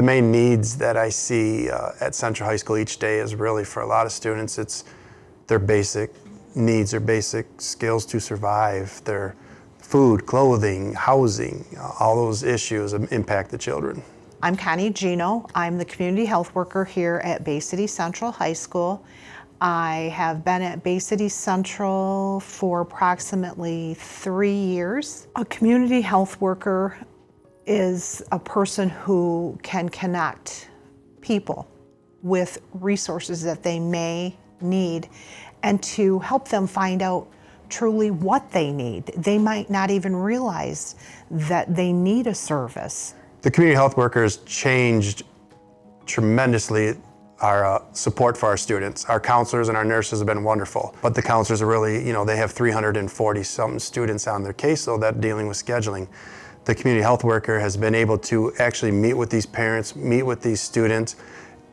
main needs that I see at Central High School each day is really, for a lot of students, it's their basic needs, their basic skills to survive, their food, clothing, housing, all those issues impact the children. I'm Connie Gino. I'm the community health worker here at Bay City Central High School. I have been at Bay City Central for approximately 3 years. A community health worker is a person who can connect people with resources that they may need and to help them find out truly what they need. They might not even realize that they need a service. The community health workers changed tremendously our support for our students. Our counselors and our nurses have been wonderful, but the counselors are really, they have 340 something students on their caseload that dealing with scheduling. The community health worker has been able to actually meet with these parents, meet with these students,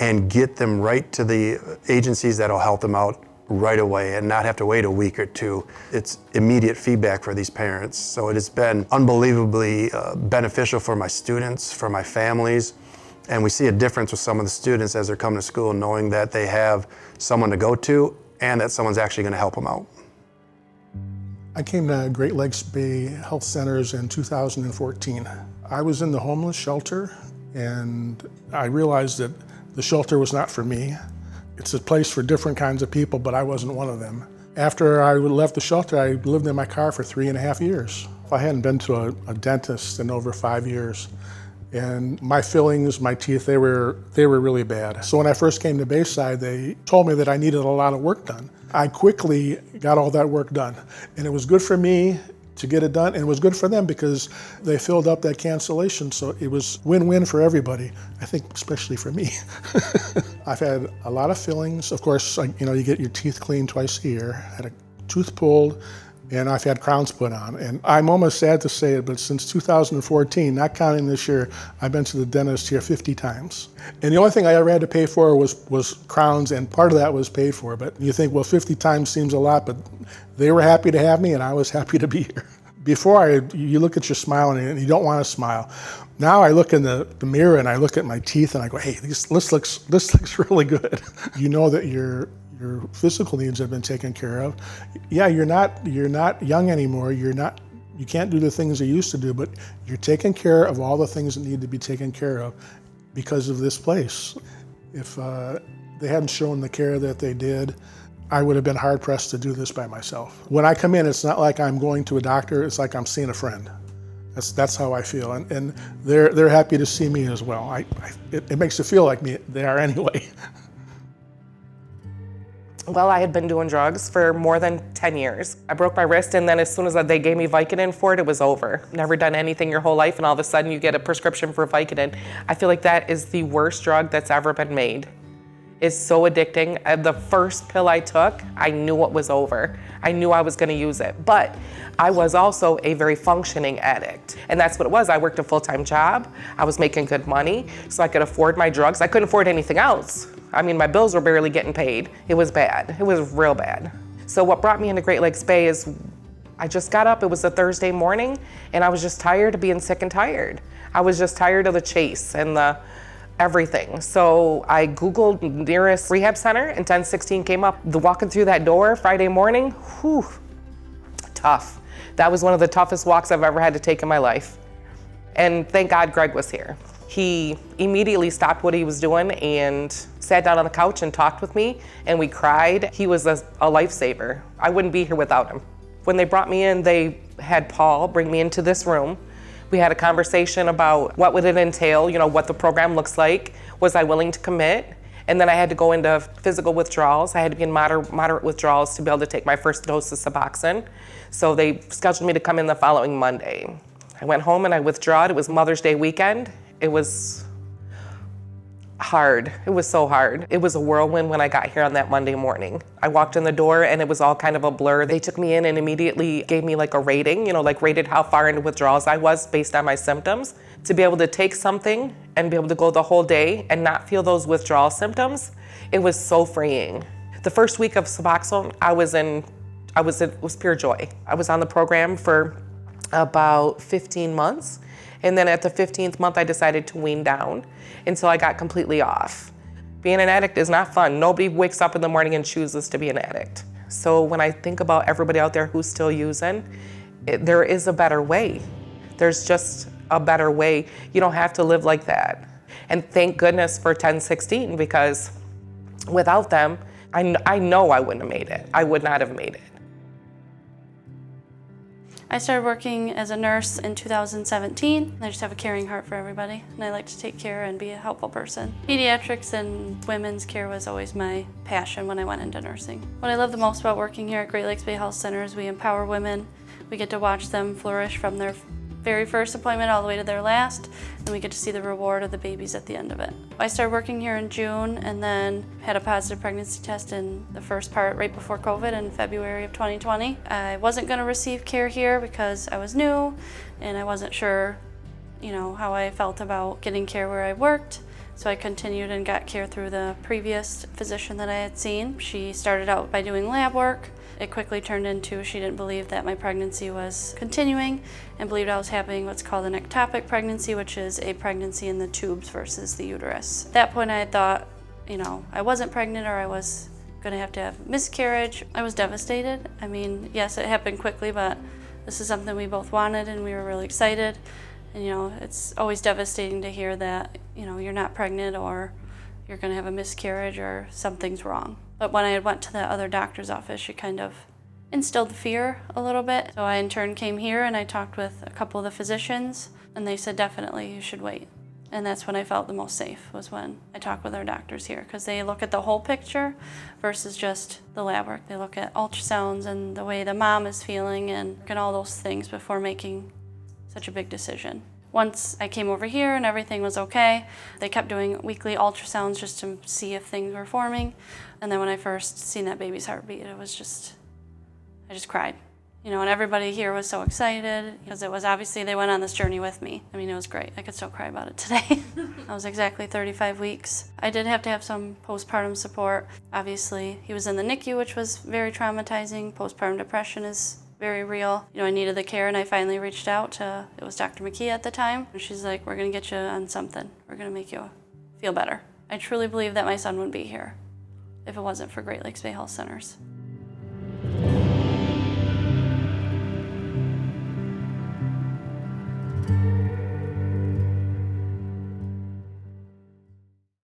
and get them right to the agencies that'll help them out right away and not have to wait a week or two. It's immediate feedback for these parents. So it has been unbelievably beneficial for my students, for my families. And we see a difference with some of the students as they're coming to school, knowing that they have someone to go to and that someone's actually going to help them out. I came to Great Lakes Bay Health Centers in 2014. I was in the homeless shelter, and I realized that the shelter was not for me. It's a place for different kinds of people, but I wasn't one of them. After I left the shelter, I lived in my car for 3.5 years. I hadn't been to a dentist in over 5 years. And my fillings, my teeth, they were really bad. So when I first came to Bayside, they told me that I needed a lot of work done. I quickly got all that work done. And it was good for me to get it done, and it was good for them because they filled up that cancellation. So it was win-win for everybody, I think especially for me. I've had a lot of fillings. Of course, you get your teeth cleaned twice a year. I had a tooth pulled, and I've had crowns put on. And I'm almost sad to say it, but since 2014, not counting this year, I've been to the dentist here 50 times. And the only thing I ever had to pay for was crowns, and part of that was paid for. But you think, well, 50 times seems a lot, but they were happy to have me, and I was happy to be here. Before, you look at your smile, and you don't want to smile. Now I look in the mirror, and I look at my teeth, and I go, hey, this looks really good. You know that your physical needs have been taken care of. Yeah, you're not young anymore. You can't do the things you used to do, but you're taking care of all the things that need to be taken care of because of this place. If they hadn't shown the care that they did, I would have been hard pressed to do this by myself. When I come in, it's not like I'm going to a doctor, it's like I'm seeing a friend. That's how I feel, and they're happy to see me as well. It makes it feel like they are anyway. Well, I had been doing drugs for more than 10 years. I broke my wrist, and then as soon as they gave me Vicodin for it, it was over. Never done anything your whole life, and all of a sudden you get a prescription for Vicodin. I feel like that is the worst drug that's ever been made. It's so addicting. The first pill I took, I knew it was over. I knew I was gonna use it, but I was also a very functioning addict. And that's what it was. I worked a full-time job. I was making good money, so I could afford my drugs. I couldn't afford anything else. I mean, my bills were barely getting paid. It was bad. It was real bad. So what brought me into Great Lakes Bay is I just got up. It was a Thursday morning, and I was just tired of being sick and tired. I was just tired of the chase and the everything. So I Googled nearest rehab center, and 1016 came up. Walking through that door Friday morning, whew, tough. That was one of the toughest walks I've ever had to take in my life. And thank God Greg was here. He immediately stopped what he was doing and sat down on the couch and talked with me, and we cried. He was a lifesaver. I wouldn't be here without him. When they brought me in, they had Paul bring me into this room. We had a conversation about what would it entail, what the program looks like. Was I willing to commit? And then I had to go into physical withdrawals. I had to be in moderate withdrawals to be able to take my first dose of Suboxone. So they scheduled me to come in the following Monday. I went home and I withdrawed. It was Mother's Day weekend. It was hard. It was so hard. It was a whirlwind when I got here on that Monday morning. I walked in the door and it was all kind of a blur. They took me in and immediately gave me like a rating, rated how far into withdrawals I was based on my symptoms. To be able to take something and be able to go the whole day and not feel those withdrawal symptoms, it was so freeing. The first week of Suboxone, it was pure joy. I was on the program for about 15 months. And then at the 15th month, I decided to wean down until I got completely off. Being an addict is not fun. Nobody wakes up in the morning and chooses to be an addict. So when I think about everybody out there who's still using, there is a better way. There's just a better way. You don't have to live like that. And thank goodness for 1016, because without them, I know I wouldn't have made it. I would not have made it. I started working as a nurse in 2017. I just have a caring heart for everybody, and I like to take care and be a helpful person. Pediatrics and women's care was always my passion when I went into nursing. What I love the most about working here at Great Lakes Bay Health Center is we empower women. We get to watch them flourish from their very first appointment all the way to their last, and we get to see the reward of the babies at the end of it. I started working here in June and then had a positive pregnancy test in the first part right before COVID in February of 2020. I wasn't going to receive care here because I was new and I wasn't sure, how I felt about getting care where I worked. So I continued and got care through the previous physician that I had seen. She started out by doing lab work. It quickly turned into she didn't believe that my pregnancy was continuing and believed I was having what's called an ectopic pregnancy, which is a pregnancy in the tubes versus the uterus. At that point I had thought, I wasn't pregnant or I was going to have miscarriage. I was devastated. I mean, yes, it happened quickly, but this is something we both wanted and we were really excited. And it's always devastating to hear that, you're not pregnant or you're going to have a miscarriage or something's wrong. But when I went to the other doctor's office, she kind of instilled fear a little bit. So I in turn came here and I talked with a couple of the physicians and they said, definitely you should wait. And that's when I felt the most safe, was when I talked with our doctors here, because they look at the whole picture versus just the lab work. They look at ultrasounds and the way the mom is feeling and all those things before making such a big decision. Once I came over here and everything was okay, they kept doing weekly ultrasounds just to see if things were forming. And then when I first seen that baby's heartbeat, I just cried. And everybody here was so excited because it was obviously they went on this journey with me. I mean, it was great. I could still cry about it today. I was exactly 35 weeks. I did have to have some postpartum support. Obviously, he was in the NICU, which was very traumatizing. Postpartum depression is very real. I needed the care and I finally reached out to, it was Dr. McKee at the time. And she's like, we're gonna get you on something. We're gonna make you feel better. I truly believe that my son wouldn't be here if it wasn't for Great Lakes Bay Health Centers.